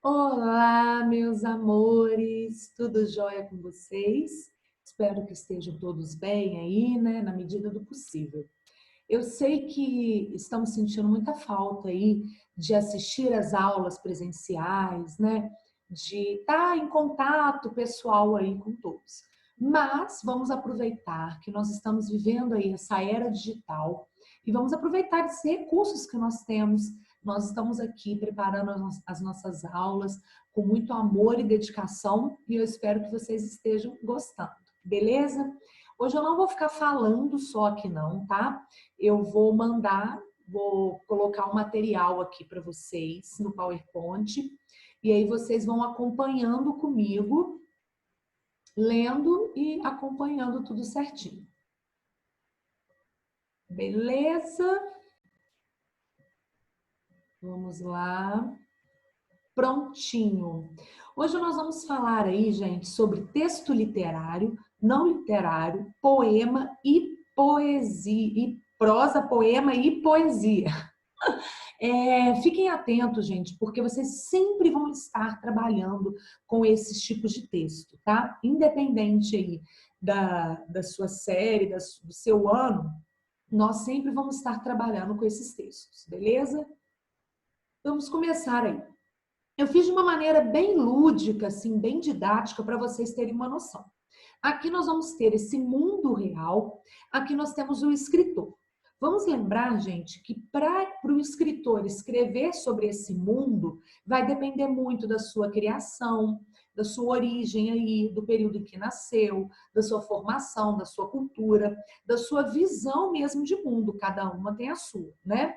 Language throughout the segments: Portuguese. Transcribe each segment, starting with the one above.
Olá, meus amores, tudo jóia com vocês? Espero que estejam todos bem aí, né, na medida do possível. Eu sei que estamos sentindo muita falta aí de assistir às aulas presenciais, né, de estar em contato pessoal aí com todos. Mas vamos aproveitar que nós estamos vivendo aí essa era digital e vamos aproveitar esses recursos que nós temos. Nós estamos aqui preparando as nossas aulas com muito amor e dedicação e eu espero que vocês estejam gostando, beleza? Hoje eu não vou ficar falando só aqui não, tá? Eu vou colocar um material aqui para vocês no PowerPoint e aí vocês vão acompanhando comigo, lendo e acompanhando tudo certinho. Beleza? Vamos lá. Prontinho. Hoje nós vamos falar aí, gente, sobre texto literário, não literário, poema e poesia, e prosa, poema e poesia. Fiquem atentos, gente, porque vocês sempre vão estar trabalhando com esses tipos de texto, tá? Independente aí da sua série, do seu ano, nós sempre vamos estar trabalhando com esses textos, beleza? Vamos começar aí. Eu fiz de uma maneira bem lúdica, assim, bem didática, para vocês terem uma noção. Aqui nós vamos ter esse mundo real, aqui nós temos o escritor. Vamos lembrar, gente, que para o escritor escrever sobre esse mundo, vai depender muito da sua criação, da sua origem aí, do período em que nasceu, da sua formação, da sua cultura, da sua visão mesmo de mundo, cada uma tem a sua, né?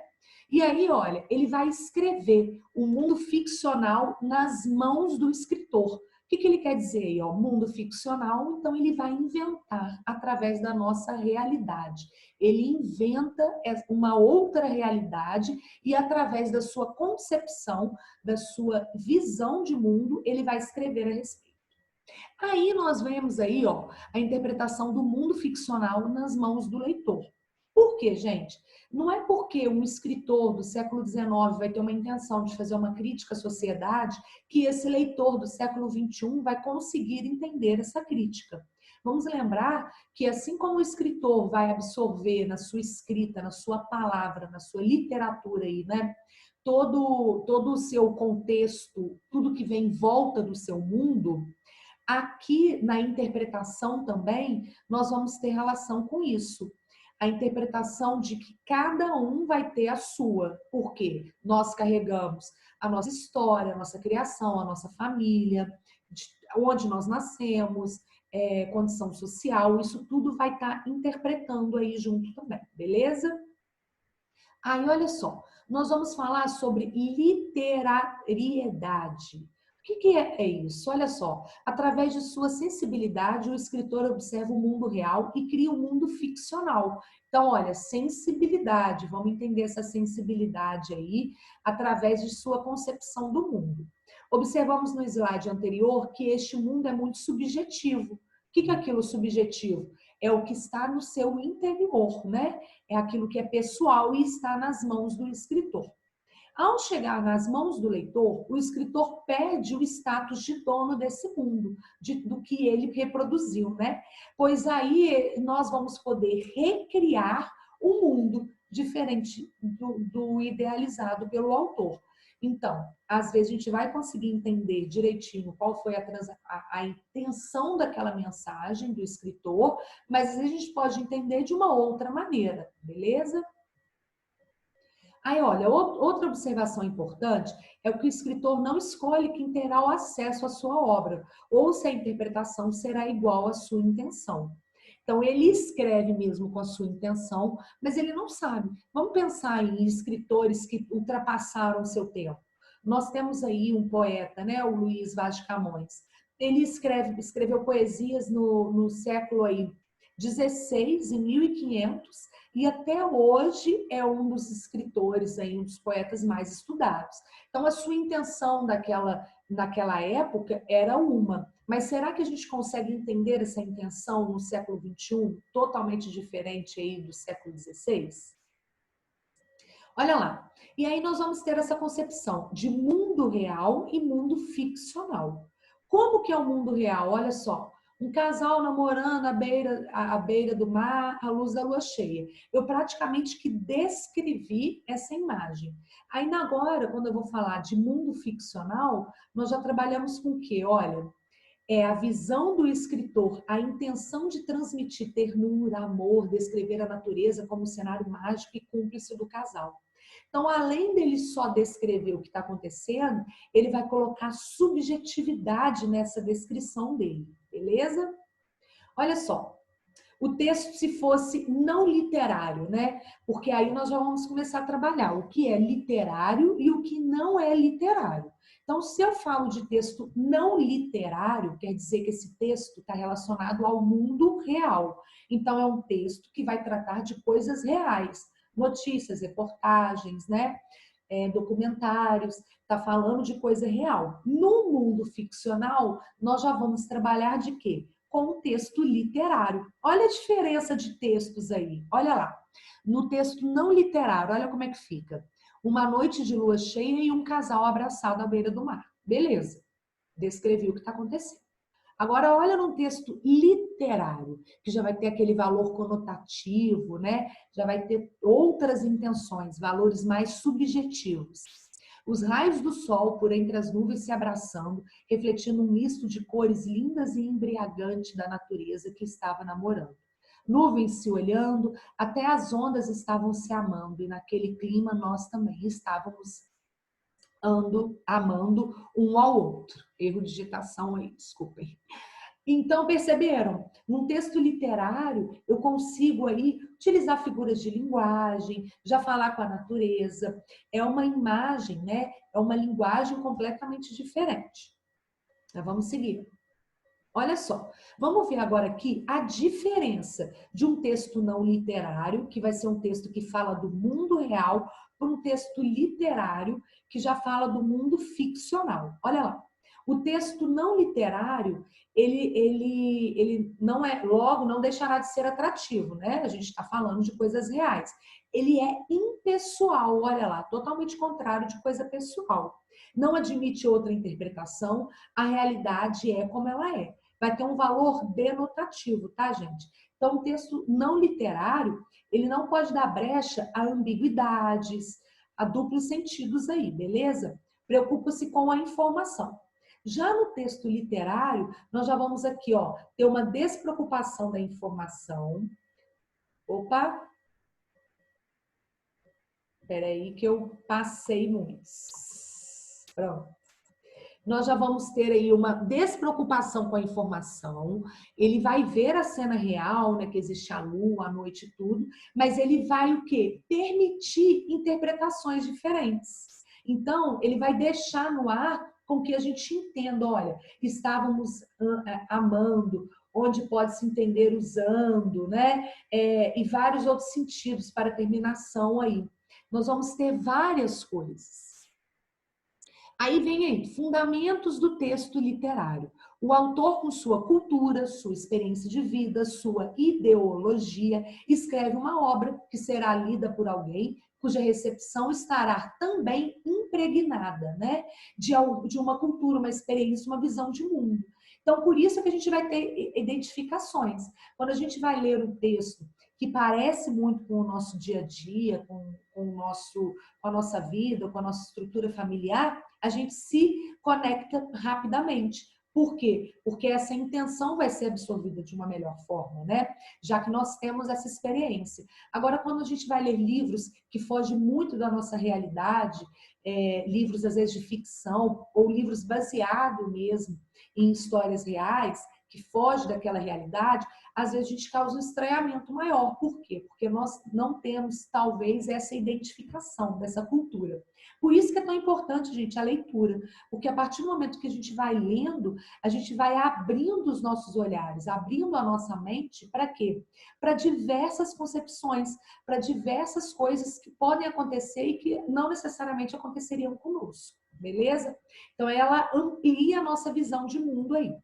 E aí, olha, ele vai escrever o mundo ficcional nas mãos do escritor. O que ele quer dizer aí? Ó, mundo ficcional, então ele vai inventar através da nossa realidade. Ele inventa uma outra realidade e através da sua concepção, da sua visão de mundo, ele vai escrever a respeito. Aí nós vemos aí, ó, a interpretação do mundo ficcional nas mãos do leitor. Por quê, gente? Não é porque um escritor do século XIX vai ter uma intenção de fazer uma crítica à sociedade que esse leitor do século XXI vai conseguir entender essa crítica. Vamos lembrar que assim como o escritor vai absorver na sua escrita, na sua palavra, na sua literatura aí, né? Todo o seu contexto, tudo que vem em volta do seu mundo, aqui na interpretação também nós vamos ter relação com isso. A interpretação de que cada um vai ter a sua, porque nós carregamos a nossa história, a nossa criação, a nossa família, onde nós nascemos, condição social, isso tudo vai estar interpretando aí junto também, beleza? Aí, olha só, nós vamos falar sobre literariedade. O que é isso? Olha só, através de sua sensibilidade, o escritor observa o mundo real e cria um mundo ficcional. Então, olha, sensibilidade, vamos entender essa sensibilidade aí através de sua concepção do mundo. Observamos no slide anterior que este mundo é muito subjetivo. O que é aquilo subjetivo? É o que está no seu interior, né? É aquilo que é pessoal e está nas mãos do escritor. Ao chegar nas mãos do leitor, o escritor perde o status de dono desse mundo, do que ele reproduziu, né? Pois aí nós vamos poder recriar o mundo diferente do idealizado pelo autor. Então, às vezes a gente vai conseguir entender direitinho qual foi a intenção daquela mensagem do escritor, mas às vezes a gente pode entender de uma outra maneira, beleza? Aí, olha, outra observação importante é que o escritor não escolhe quem terá o acesso à sua obra, ou se a interpretação será igual à sua intenção. Então, ele escreve mesmo com a sua intenção, mas ele não sabe. Vamos pensar em escritores que ultrapassaram o seu tempo. Nós temos aí um poeta, né, o Luiz Vaz de Camões. Ele escreveu poesias no século aí 16, em 1500, e até hoje é um dos escritores, aí, um dos poetas mais estudados. Então, a sua intenção naquela época era uma, mas será que a gente consegue entender essa intenção no século XXI, totalmente diferente aí do século XVI? Olha lá. E aí nós vamos ter essa concepção de mundo real e mundo ficcional. Como que é o mundo real? Olha só. Um casal namorando à beira do mar, à luz da lua cheia. Eu praticamente que descrevi essa imagem. Ainda agora, quando eu vou falar de mundo ficcional, nós já trabalhamos com o quê? Olha, é a visão do escritor, a intenção de transmitir ternura, amor, descrever a natureza como cenário mágico e cúmplice do casal. Então, além dele só descrever o que está acontecendo, ele vai colocar subjetividade nessa descrição dele, beleza? Olha só, o texto se fosse não literário, né? Porque aí nós já vamos começar a trabalhar o que é literário e o que não é literário. Então, se eu falo de texto não literário, quer dizer que esse texto está relacionado ao mundo real. Então, é um texto que vai tratar de coisas reais, notícias, reportagens, né? Documentários, está falando de coisa real. No mundo ficcional, nós já vamos trabalhar de quê? Com o texto literário. Olha a diferença de textos aí. Olha lá. No texto não literário, olha como é que fica. Uma noite de lua cheia e um casal abraçado à beira do mar. Beleza. Descrevi o que está acontecendo. Agora, olha num texto literário, que já vai ter aquele valor conotativo, né? Já vai ter outras intenções, valores mais subjetivos. Os raios do sol por entre as nuvens se abraçando, refletindo um misto de cores lindas e embriagante da natureza que estava namorando. Nuvens se olhando, até as ondas estavam se amando, e naquele clima nós também estávamos amando um ao outro. Erro de digitação aí, desculpem. Então, perceberam? Num texto literário, eu consigo aí utilizar figuras de linguagem, já falar com a natureza. É uma imagem, né? É uma linguagem completamente diferente. Então, vamos seguir. Olha só, vamos ver agora aqui a diferença de um texto não literário, que vai ser um texto que fala do mundo real, para um texto literário, que já fala do mundo ficcional. Olha lá. O texto não literário, ele não é, logo, não deixará de ser atrativo, né? A gente está falando de coisas reais. Ele é impessoal, olha lá, totalmente contrário de coisa pessoal. Não admite outra interpretação, a realidade é como ela é. Vai ter um valor denotativo, tá, gente? Então, o texto não literário, ele não pode dar brecha a ambiguidades, a duplos sentidos aí, beleza? Preocupa-se com a informação. Já no texto literário, nós já vamos aqui, ó, ter uma despreocupação da informação. Opa! Espera aí que eu passei muitos. Pronto. Nós já vamos ter aí uma despreocupação com a informação. Ele vai ver a cena real, né, que existe a lua, a noite e tudo, mas ele vai o quê? Permitir interpretações diferentes. Então, ele vai deixar no ar com que a gente entenda, olha, estávamos amando, onde pode se entender usando, né? E vários outros sentidos para terminação aí. Nós vamos ter várias coisas. Aí vem aí, fundamentos do texto literário. O autor, com sua cultura, sua experiência de vida, sua ideologia, escreve uma obra que será lida por alguém cuja recepção estará também impregnada, né, de uma cultura, uma experiência, uma visão de mundo. Então, por isso que a gente vai ter identificações. Quando a gente vai ler um texto que parece muito com o nosso dia a dia, com a nossa vida, com a nossa estrutura familiar, a gente se conecta rapidamente. Por quê? Porque essa intenção vai ser absorvida de uma melhor forma, né? Já que nós temos essa experiência. Agora, quando a gente vai ler livros que fogem muito da nossa realidade, livros às vezes de ficção, ou livros baseados mesmo em histórias reais, que fogem daquela realidade, às vezes a gente causa um estranhamento maior. Por quê? Porque nós não temos, talvez, essa identificação dessa cultura. Por isso que é tão importante, gente, a leitura. Porque a partir do momento que a gente vai lendo, a gente vai abrindo os nossos olhares, abrindo a nossa mente para quê? Para diversas concepções, para diversas coisas que podem acontecer e que não necessariamente aconteceriam conosco. Beleza? Então, ela amplia a nossa visão de mundo aí.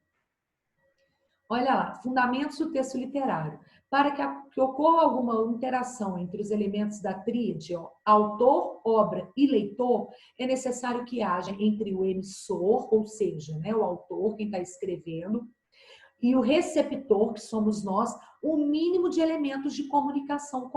Olha lá, fundamentos do texto literário. Para que ocorra alguma interação entre os elementos da tríade, ó, autor, obra e leitor, é necessário que haja entre o emissor, ou seja, né, o autor, quem está escrevendo, e o receptor, que somos nós, o mínimo de elementos de comunicação,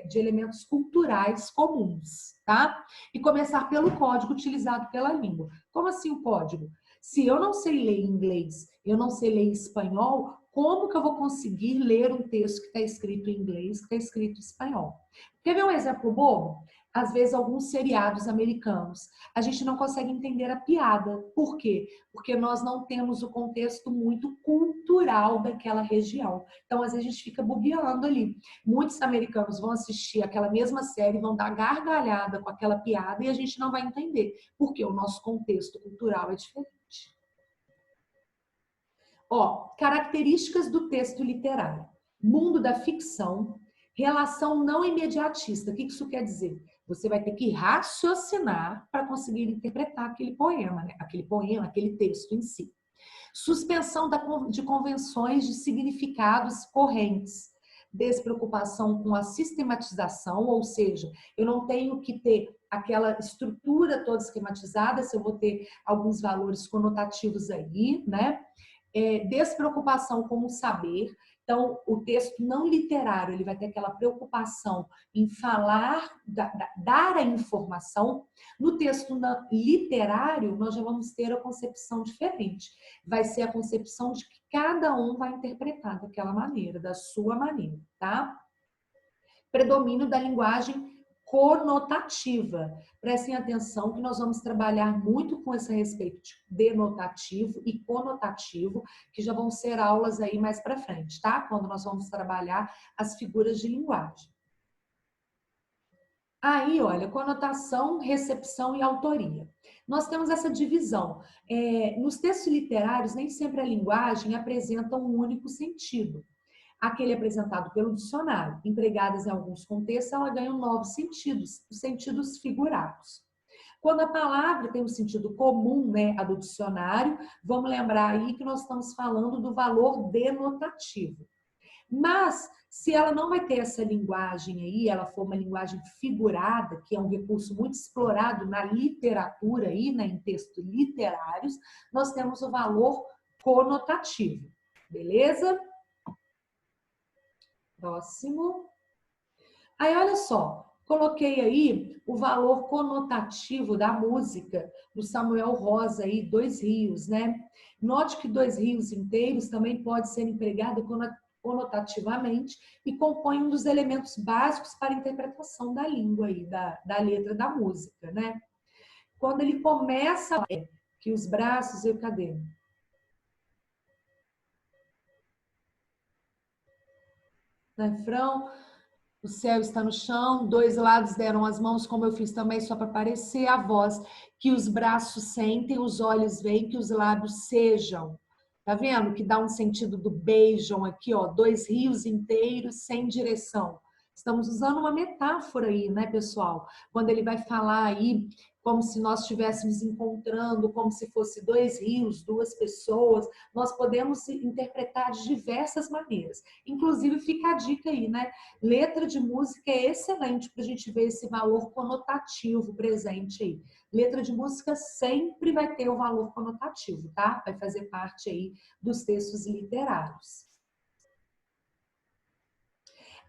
de elementos culturais comuns, tá? E começar pelo código utilizado pela língua. Como assim o código? Se eu não sei ler inglês, eu não sei ler espanhol, como que eu vou conseguir ler um texto que está escrito em inglês, que está escrito em espanhol? Quer ver um exemplo bobo? Às vezes, alguns seriados americanos, a gente não consegue entender a piada. Por quê? Porque nós não temos o contexto muito cultural daquela região. Então, às vezes, a gente fica bobeando ali. Muitos americanos vão assistir aquela mesma série, vão dar gargalhada com aquela piada e a gente não vai entender, porque o nosso contexto cultural é diferente. Ó, características do texto literário. Mundo da ficção, relação não imediatista. O que isso quer dizer? Você vai ter que raciocinar para conseguir interpretar aquele poema, né? Aquele texto em si. Suspensão de convenções de significados correntes. Despreocupação com a sistematização, ou seja, eu não tenho que ter aquela estrutura toda esquematizada, se eu vou ter alguns valores conotativos aí, né? Despreocupação com o saber. Então, o texto não literário, ele vai ter aquela preocupação em falar, dar a informação. No texto literário, nós já vamos ter a concepção diferente. Vai ser a concepção de que cada um vai interpretar daquela maneira, da sua maneira, tá? Predomínio da linguagem conotativa. Prestem atenção que nós vamos trabalhar muito com esse respeito de denotativo e conotativo, que já vão ser aulas aí mais para frente, tá? Quando nós vamos trabalhar as figuras de linguagem. Aí, olha, conotação, recepção e autoria. Nós temos essa divisão. Nos textos literários, nem sempre a linguagem apresenta um único sentido. Aquele apresentado pelo dicionário, empregadas em alguns contextos, ela ganha novos sentidos, os sentidos figurados. Quando a palavra tem um sentido comum, né, a do dicionário, vamos lembrar aí que nós estamos falando do valor denotativo. Mas, se ela não vai ter essa linguagem aí, ela for uma linguagem figurada, que é um recurso muito explorado na literatura aí, né, em textos literários, nós temos o valor conotativo. Beleza? Próximo. Aí, olha só, coloquei aí o valor conotativo da música do Samuel Rosa aí, Dois Rios, né? Note que Dois Rios inteiros também pode ser empregado conotativamente e compõe um dos elementos básicos para a interpretação da língua aí, da letra da música, né? Quando ele começa que os braços, cadê? Refrão, o céu está no chão, dois lados deram as mãos, como eu fiz também, só para aparecer a voz, que os braços sentem, os olhos veem, que os lábios sejam. Tá vendo? Que dá um sentido do beijam aqui, ó, dois rios inteiros sem direção. Estamos usando uma metáfora aí, né, pessoal? Quando ele vai falar aí como se nós estivéssemos encontrando, como se fosse dois rios, duas pessoas, nós podemos interpretar de diversas maneiras. Inclusive, fica a dica aí, né? Letra de música é excelente para a gente ver esse valor conotativo presente aí. Letra de música sempre vai ter o valor conotativo, tá? Vai fazer parte aí dos textos literários.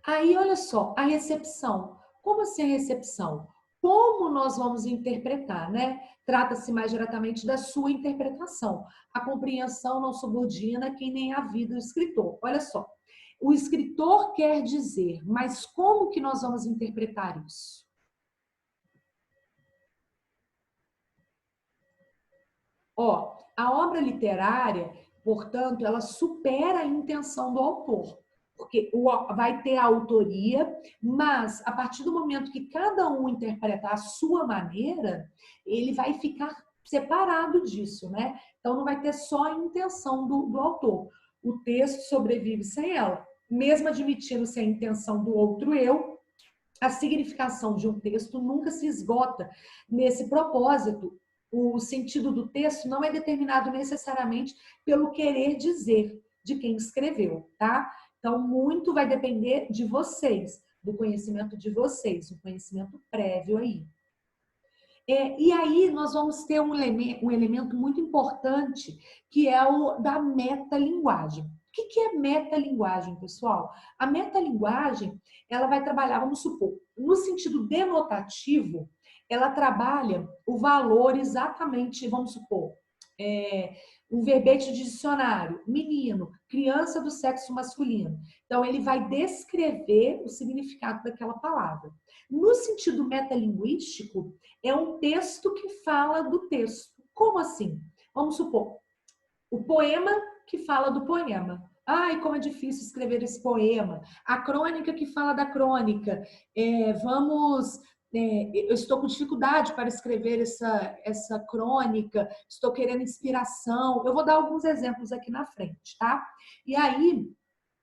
Aí, olha só, a recepção. Como assim a recepção? Como nós vamos interpretar, né? Trata-se mais diretamente da sua interpretação. A compreensão não subordina quem nem a vida do escritor. Olha só, o escritor quer dizer, mas como que nós vamos interpretar isso? Ó, a obra literária, portanto, ela supera a intenção do autor, porque vai ter a autoria, mas a partir do momento que cada um interpretar a sua maneira, ele vai ficar separado disso, né? Então não vai ter só a intenção do autor. O texto sobrevive sem ela. Mesmo admitindo-se a intenção do outro eu, a significação de um texto nunca se esgota nesse propósito. O sentido do texto não é determinado necessariamente pelo querer dizer, de quem escreveu, tá? Então, muito vai depender de vocês, do conhecimento de vocês, um conhecimento prévio aí. E aí nós vamos ter um elemento muito importante, que é o da metalinguagem. O que é metalinguagem, pessoal? A metalinguagem, ela vai trabalhar, vamos supor, no sentido denotativo, ela trabalha o valor exatamente, vamos supor, um verbete de dicionário, menino, criança do sexo masculino. Então, ele vai descrever o significado daquela palavra. No sentido metalinguístico, é um texto que fala do texto. Como assim? Vamos supor, o poema que fala do poema. Ai, como é difícil escrever esse poema. A crônica que fala da crônica. Eu estou com dificuldade para escrever essa crônica, estou querendo inspiração. Eu vou dar alguns exemplos aqui na frente, tá? E aí,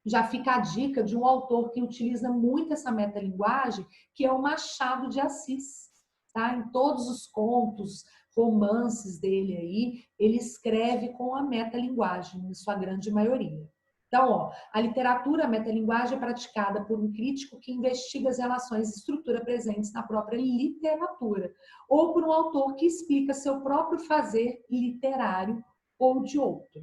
já fica a dica de um autor que utiliza muito essa metalinguagem, que é o Machado de Assis, tá? Em todos os contos, romances dele aí, ele escreve com a metalinguagem, em sua grande maioria. Então, ó, a literatura, a metalinguagem é praticada por um crítico que investiga as relações e estrutura presentes na própria literatura, ou por um autor que explica seu próprio fazer literário ou de outro.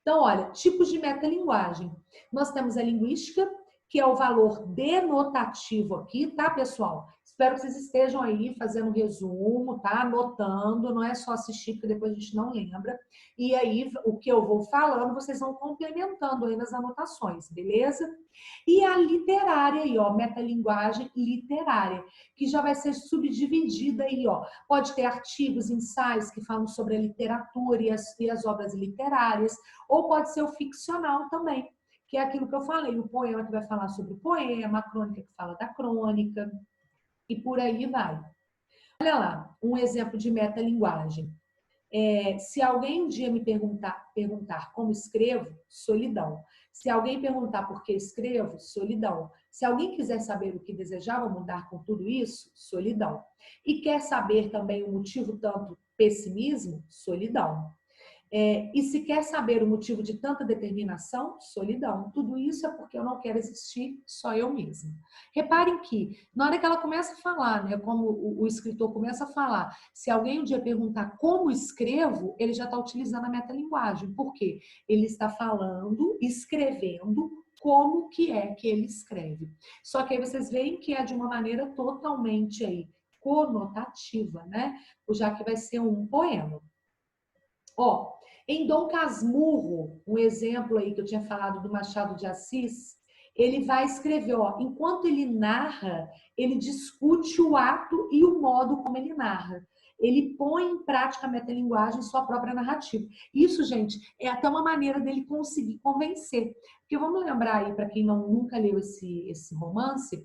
Então, olha, tipos de metalinguagem. Nós temos a linguística, que é o valor denotativo aqui, tá, pessoal? Espero que vocês estejam aí fazendo um resumo, tá? Anotando, não é só assistir, porque depois a gente não lembra. E aí, o que eu vou falando, vocês vão complementando aí nas anotações, beleza? E a literária aí, ó, metalinguagem literária, que já vai ser subdividida aí, ó. Pode ter artigos, ensaios que falam sobre a literatura e as obras literárias, ou pode ser o ficcional também, que é aquilo que eu falei, o poema que vai falar sobre o poema, a crônica que fala da crônica, e por aí vai. Olha lá, um exemplo de metalinguagem. Se alguém um dia me perguntar como escrevo, solidão. Se alguém perguntar por que escrevo, solidão. Se alguém quiser saber o que desejava mudar com tudo isso, solidão. E quer saber também o motivo tanto pessimismo, solidão. E se quer saber o motivo de tanta determinação, solidão. Tudo isso é porque eu não quero existir só eu mesma. Reparem que, na hora que ela começa a falar, né, como o escritor começa a falar, se alguém um dia perguntar como escrevo, ele já está utilizando a metalinguagem. Por quê? Ele está falando, escrevendo como que é que ele escreve. Só que aí vocês veem que é de uma maneira totalmente aí conotativa, né? Já que vai ser um poema. Ó, em Dom Casmurro, um exemplo aí que eu tinha falado do Machado de Assis, ele vai escrever, ó, enquanto ele narra, ele discute o ato e o modo como ele narra. Ele põe em prática a metalinguagem em sua própria narrativa. Isso, gente, é até uma maneira dele conseguir convencer. Porque vamos lembrar aí, para quem nunca leu esse romance,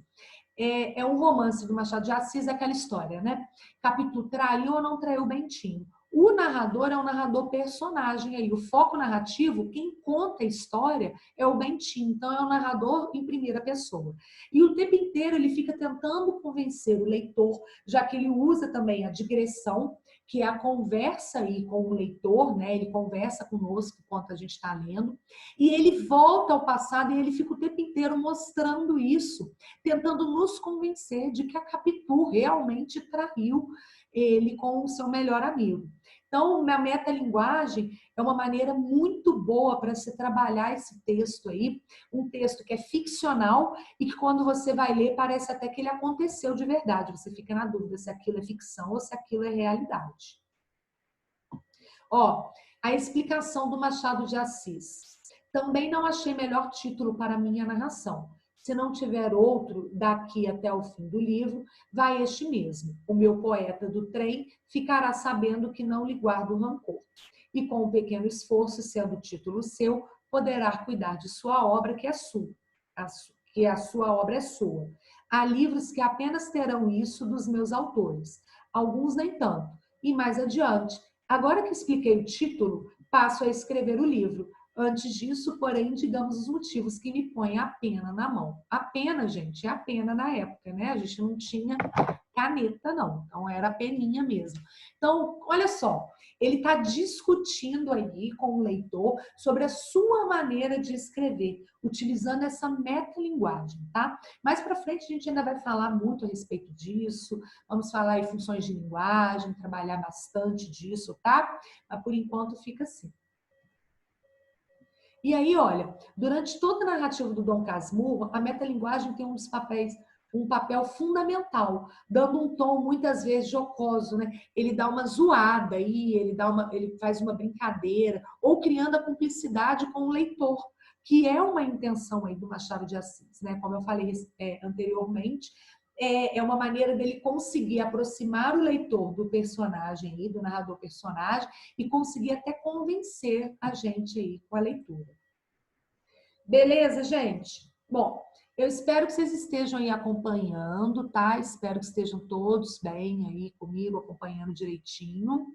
é um romance do Machado de Assis, aquela história, né? Capitu traiu ou não traiu Bentinho? O narrador é um narrador personagem aí. O foco narrativo, quem conta a história é o Bentinho. Então, é um narrador em primeira pessoa. E o tempo inteiro ele fica tentando convencer o leitor, já que ele usa também a digressão, que é a conversa aí com o leitor, né? Ele conversa conosco enquanto a gente está lendo. E ele volta ao passado e ele fica o tempo inteiro mostrando isso, tentando nos convencer de que a Capitu realmente traiu ele com o seu melhor amigo. Então, a metalinguagem é uma maneira muito boa para se trabalhar esse texto aí, um texto que é ficcional e que quando você vai ler parece até que ele aconteceu de verdade. Você fica na dúvida se aquilo é ficção ou se aquilo é realidade. Ó, a explicação do Machado de Assis. Também não achei melhor título para a minha narração. Se não tiver outro daqui até o fim do livro, vai este mesmo. O meu poeta do trem ficará sabendo que não lhe guardo rancor. E com um pequeno esforço, sendo o título seu, poderá cuidar de sua obra, que é sua. Que a sua obra é sua. Há livros que apenas terão isso dos meus autores. Alguns nem tanto. E mais adiante, agora que expliquei o título, passo a escrever o livro. Antes disso, porém, digamos os motivos que me põem a pena na mão. A pena, gente, é a pena na época, né? A gente não tinha caneta, não. Então, era peninha mesmo. Então, olha só, ele está discutindo aí com o leitor sobre a sua maneira de escrever, utilizando essa metalinguagem, tá? Mais para frente, a gente ainda vai falar muito a respeito disso, vamos falar em funções de linguagem, trabalhar bastante disso, tá? Mas, por enquanto, fica assim. E aí, olha, durante toda a narrativa do Dom Casmurro, a metalinguagem tem um papel fundamental, dando um tom muitas vezes jocoso, né? Ele dá uma zoada aí, ele faz uma brincadeira, ou criando a cumplicidade com o leitor, que é uma intenção aí do Machado de Assis, né? Como eu falei anteriormente, é uma maneira dele conseguir aproximar o leitor do personagem aí, do narrador personagem, e conseguir até convencer a gente aí com a leitura. Beleza, gente? Bom, eu espero que vocês estejam aí acompanhando, tá? Espero que estejam todos bem aí comigo, acompanhando direitinho.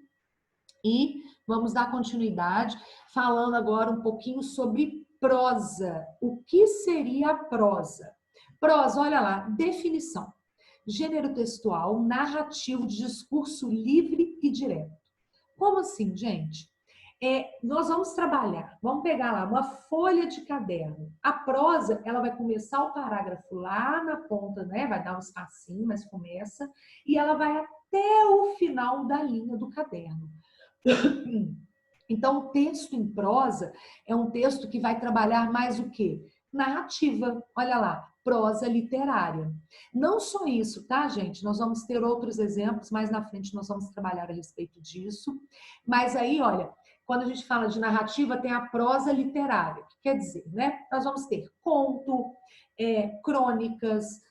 E vamos dar continuidade, falando agora um pouquinho sobre prosa. O que seria a prosa? Prosa, olha lá, definição. Gênero textual, narrativo de discurso livre e direto. Como assim, gente? Nós vamos trabalhar, vamos pegar lá uma folha de caderno. A prosa, ela vai começar o parágrafo lá na ponta, né? Vai dar um espacinho, mas começa, e ela vai até o final da linha do caderno. Então, o texto em prosa é um texto que vai trabalhar mais o quê? Narrativa, olha lá, prosa literária. Não só isso, tá, gente? Nós vamos ter outros exemplos, mais na frente nós vamos trabalhar a respeito disso. Mas aí, olha, quando a gente fala de narrativa, tem a prosa literária, que quer dizer, né? Nós vamos ter conto, crônicas,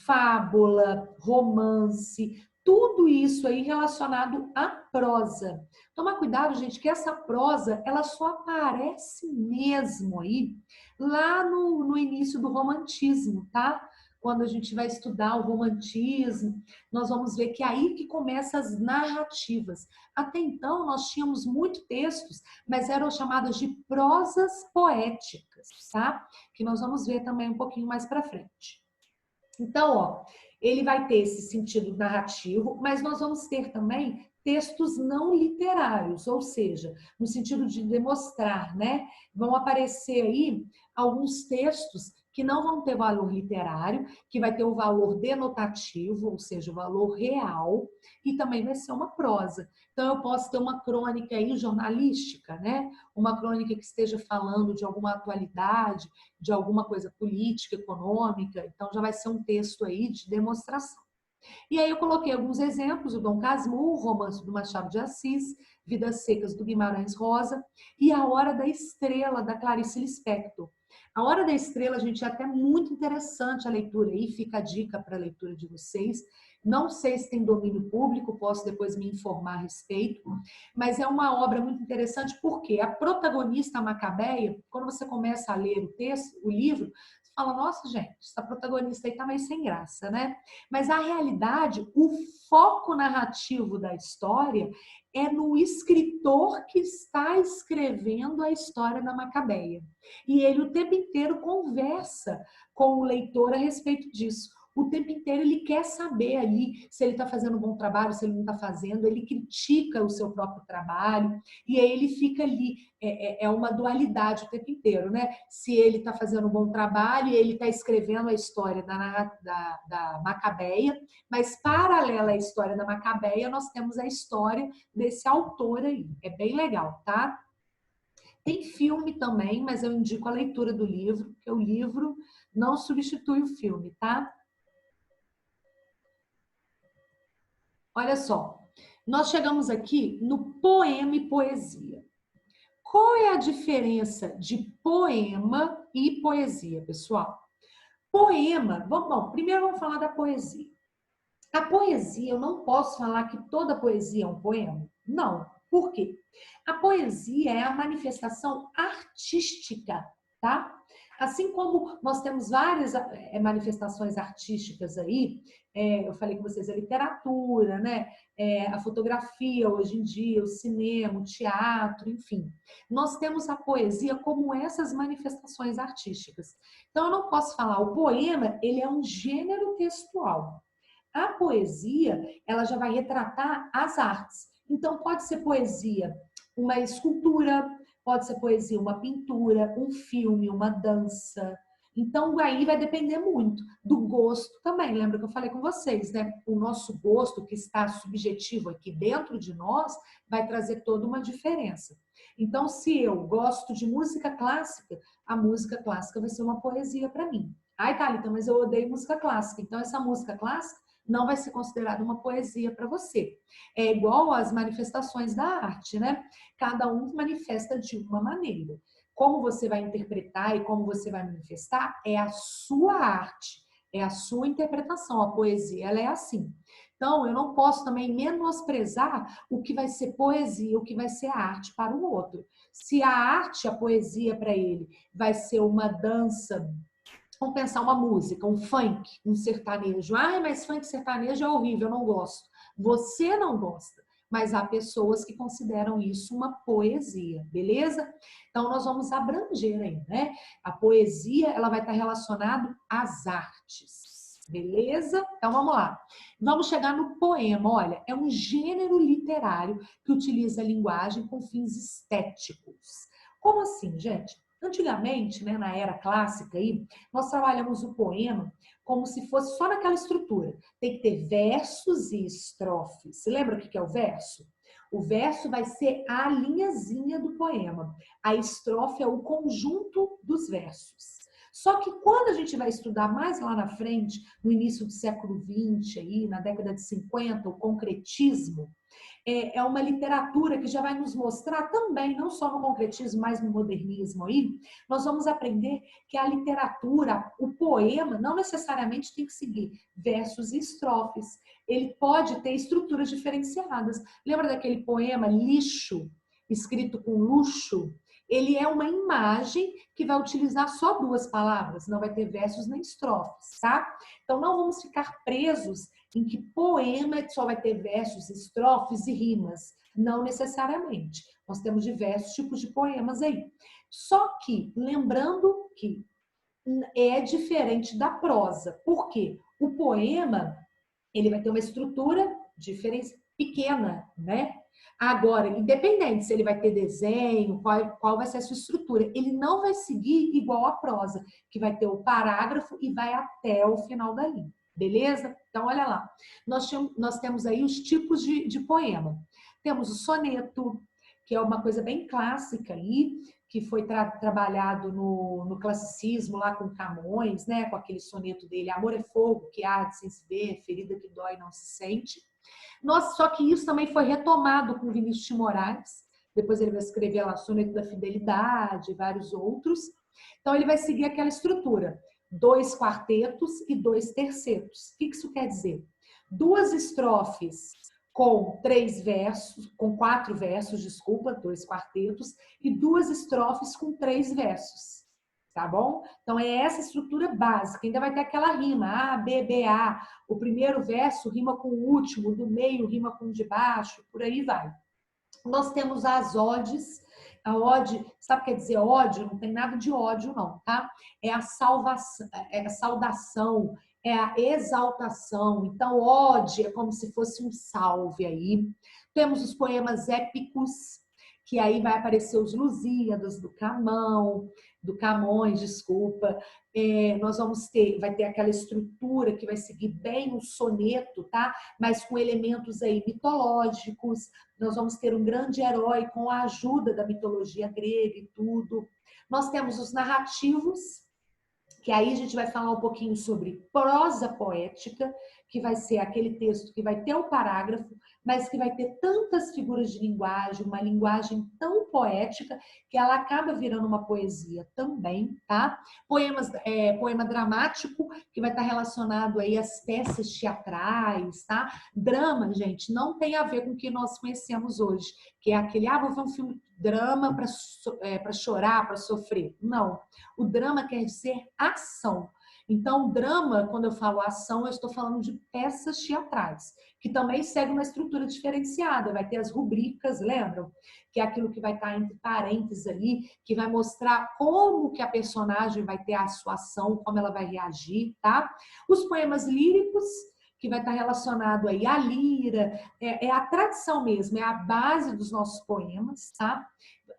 fábula, romance, tudo isso aí relacionado à prosa. Toma cuidado, gente, que essa prosa, ela só aparece mesmo aí lá no início do romantismo, tá? Quando a gente vai estudar o romantismo, nós vamos ver que é aí que começam as narrativas. Até então, nós tínhamos muitos textos, mas eram chamadas de prosas poéticas, tá? Que nós vamos ver também um pouquinho mais para frente. Então, ó, ele vai ter esse sentido narrativo, mas nós vamos ter também textos não literários, ou seja, no sentido de demonstrar, né? Vão aparecer aí alguns textos que não vão ter valor literário, que vai ter o valor denotativo, ou seja, o valor real, e também vai ser uma prosa. Então, eu posso ter uma crônica aí jornalística, né? Uma crônica que esteja falando de alguma atualidade, de alguma coisa política, econômica, então já vai ser um texto aí de demonstração. E aí eu coloquei alguns exemplos, o Dom Casmurro, o Romance do Machado de Assis, Vidas Secas do Guimarães Rosa e A Hora da Estrela, da Clarice Lispector. A Hora da Estrela, gente, é até muito interessante a leitura aí, fica a dica para a leitura de vocês. Não sei se tem domínio público, posso depois me informar a respeito, mas é uma obra muito interessante porque a protagonista Macabeia, quando você começa a ler o texto, o livro, você fala, nossa, gente, essa protagonista aí tá meio sem graça, né? Mas a realidade, o foco narrativo da história é no escritor que está escrevendo a história da Macabeia. E ele o tempo inteiro conversa com o leitor a respeito disso. O tempo inteiro ele quer saber ali se ele está fazendo um bom trabalho, se ele não está fazendo, ele critica o seu próprio trabalho, e aí ele fica ali, é uma dualidade o tempo inteiro, né? Se ele está fazendo um bom trabalho e ele está escrevendo a história da Macabeia, mas paralela à história da Macabeia, nós temos a história desse autor aí. É bem legal, tá? Tem filme também, mas eu indico a leitura do livro, porque o livro não substitui o filme, tá? Olha só, nós chegamos aqui no poema e poesia. Qual é a diferença de poema e poesia, pessoal? Poema, primeiro vamos falar da poesia. A poesia, eu não posso falar que toda poesia é um poema. Não. Por quê? A poesia é a manifestação artística, tá? Assim como nós temos várias manifestações artísticas aí, eu falei com vocês, a literatura, né? A fotografia hoje em dia, o cinema, o teatro, enfim. Nós temos a poesia como essas manifestações artísticas. Então, eu não posso falar, o poema, ele é um gênero textual. A poesia, ela já vai retratar as artes. Então, pode ser poesia, uma escultura, pode ser poesia, uma pintura, um filme, uma dança. Então, aí vai depender muito do gosto também. Lembra que eu falei com vocês, né? O nosso gosto, que está subjetivo aqui dentro de nós, vai trazer toda uma diferença. Então, se eu gosto de música clássica, a música clássica vai ser uma poesia para mim. Ai, Thalita, mas eu odeio música clássica. Então, essa música clássica não vai ser considerada uma poesia para você. É igual às manifestações da arte, né? Cada um manifesta de uma maneira. Como você vai interpretar e como você vai manifestar é a sua arte, é a sua interpretação. A poesia, ela é assim. Então, eu não posso também menosprezar o que vai ser poesia, o que vai ser arte para o outro. Se a arte, a poesia para ele, vai ser uma dança. Vamos pensar uma música, um funk, um sertanejo. Ah, mas funk sertanejo é horrível, eu não gosto. Você não gosta, mas há pessoas que consideram isso uma poesia, beleza? Então, nós vamos abranger aí, né? A poesia, ela vai estar relacionada às artes, beleza? Então, vamos lá. Vamos chegar no poema. Olha, é um gênero literário que utiliza a linguagem com fins estéticos. Como assim, gente? Antigamente, né, na era clássica aí, nós trabalhamos o poema como se fosse só naquela estrutura. Tem que ter versos e estrofes. Você lembra o que é o verso? O verso vai ser a linhazinha do poema. A estrofe é o conjunto dos versos. Só que quando a gente vai estudar mais lá na frente, no início do século XX, aí, na década de 50, o concretismo, é uma literatura que já vai nos mostrar também, não só no concretismo, mas no modernismo aí, nós vamos aprender que a literatura, o poema, não necessariamente tem que seguir versos e estrofes. Ele pode ter estruturas diferenciadas. Lembra daquele poema Lixo, escrito com luxo? Ele é uma imagem que vai utilizar só duas palavras, não vai ter versos nem estrofes, tá? Então não vamos ficar presos em que poema só vai ter versos, estrofes e rimas. Não necessariamente. Nós temos diversos tipos de poemas aí. Só que, lembrando que é diferente da prosa. Por quê? O poema, ele vai ter uma estrutura diferente, pequena, né? Agora, independente se ele vai ter desenho, qual vai ser a sua estrutura, ele não vai seguir igual a prosa, que vai ter o parágrafo e vai até o final da linha. Beleza? Então, olha lá. Nós temos aí os tipos de poema. Temos o soneto, que é uma coisa bem clássica aí, que foi trabalhado no classicismo lá com Camões, né? Com aquele soneto dele, Amor é fogo, que arde sem se ver, ferida que dói não se sente. Só que isso também foi retomado com Vinícius de Moraes. Depois ele vai escrever lá Soneto da Fidelidade, vários outros. Então ele vai seguir aquela estrutura. 2 quartetos e 2 tercetos. O que isso quer dizer? 2 estrofes com 3 versos, com 4 versos, desculpa, 2 quartetos, e 2 estrofes com 3 versos. Tá bom? Então é essa estrutura básica. Ainda vai ter aquela rima, A, B, B, A. O primeiro verso rima com o último, o do meio rima com o de baixo, por aí vai. Nós temos as odes. A ode, sabe o que quer dizer ódio? Não tem nada de ódio, não, tá? É a salvação, é a saudação, é a exaltação. Então, ode é como se fosse um salve aí. Temos os poemas épicos, que aí vai aparecer os Lusíadas do Camões, desculpa. Nós vamos ter, vai ter aquela estrutura que vai seguir bem o soneto, tá? Mas com elementos aí mitológicos. Nós vamos ter um grande herói com a ajuda da mitologia grega e tudo. Nós temos os narrativos, que aí a gente vai falar um pouquinho sobre prosa poética, que vai ser aquele texto que vai ter o parágrafo, mas que vai ter tantas figuras de linguagem, uma linguagem tão poética, que ela acaba virando uma poesia também, tá? Poema dramático, que vai estar relacionado aí às peças teatrais, tá? Drama, gente, não tem a ver com o que nós conhecemos hoje, que é aquele, vou ver um filme drama para chorar, para sofrer. Não. O drama quer dizer ação. Então, o drama, quando eu falo ação, eu estou falando de peças teatrais, que também segue uma estrutura diferenciada. Vai ter as rubricas, lembram? Que é aquilo que vai estar entre parênteses ali, que vai mostrar como que a personagem vai ter a sua ação, como ela vai reagir, tá? Os poemas líricos, que vai estar relacionado aí à lira, é a tradição mesmo, é a base dos nossos poemas, tá?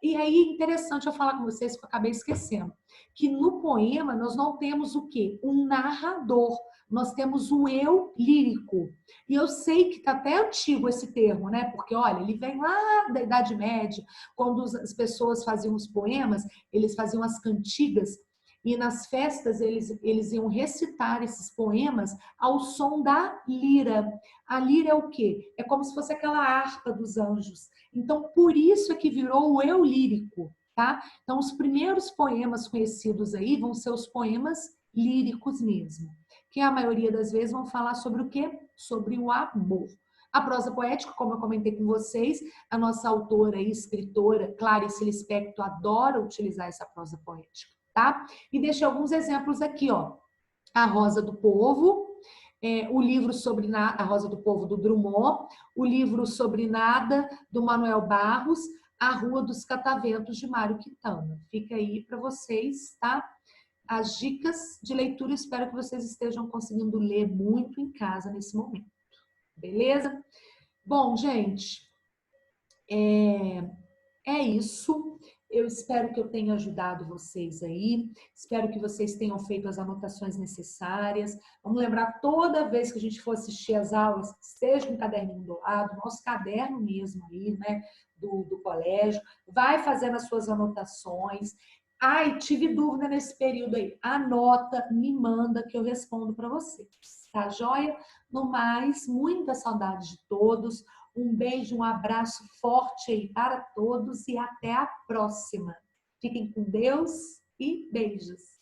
E aí, interessante eu falar com vocês, que eu acabei esquecendo, que no poema nós não temos o quê? Um narrador, nós temos o eu lírico. E eu sei que está até antigo esse termo, né? Porque, olha, ele vem lá da Idade Média, quando as pessoas faziam os poemas, eles faziam as cantigas, e nas festas eles iam recitar esses poemas ao som da lira. A lira é o quê? É como se fosse aquela harpa dos anjos. Então, por isso é que virou o eu lírico, tá? Então, os primeiros poemas conhecidos aí vão ser os poemas líricos mesmo, que a maioria das vezes vão falar sobre o quê? Sobre o amor. A prosa poética, como eu comentei com vocês, a nossa autora e escritora Clarice Lispector adora utilizar essa prosa poética, tá? E deixei alguns exemplos aqui, ó. A Rosa do Povo, o livro sobre a Rosa do Povo do Drummond, o livro sobre Nada do Manuel Barros, A Rua dos Cataventos de Mário Quintana. Fica aí para vocês, tá? As dicas de leitura, espero que vocês estejam conseguindo ler muito em casa nesse momento. Beleza? Bom, gente, é isso. Eu espero que eu tenha ajudado vocês aí. Espero que vocês tenham feito as anotações necessárias. Vamos lembrar, toda vez que a gente for assistir as aulas, seja um caderninho do lado, nosso caderno mesmo aí, né, do colégio. Vai fazendo as suas anotações. Ai, tive dúvida nesse período aí. Anota, me manda que eu respondo para vocês. Tá joia? No mais, muita saudade de todos. Um beijo, um abraço forte aí para todos e até a próxima. Fiquem com Deus e beijos.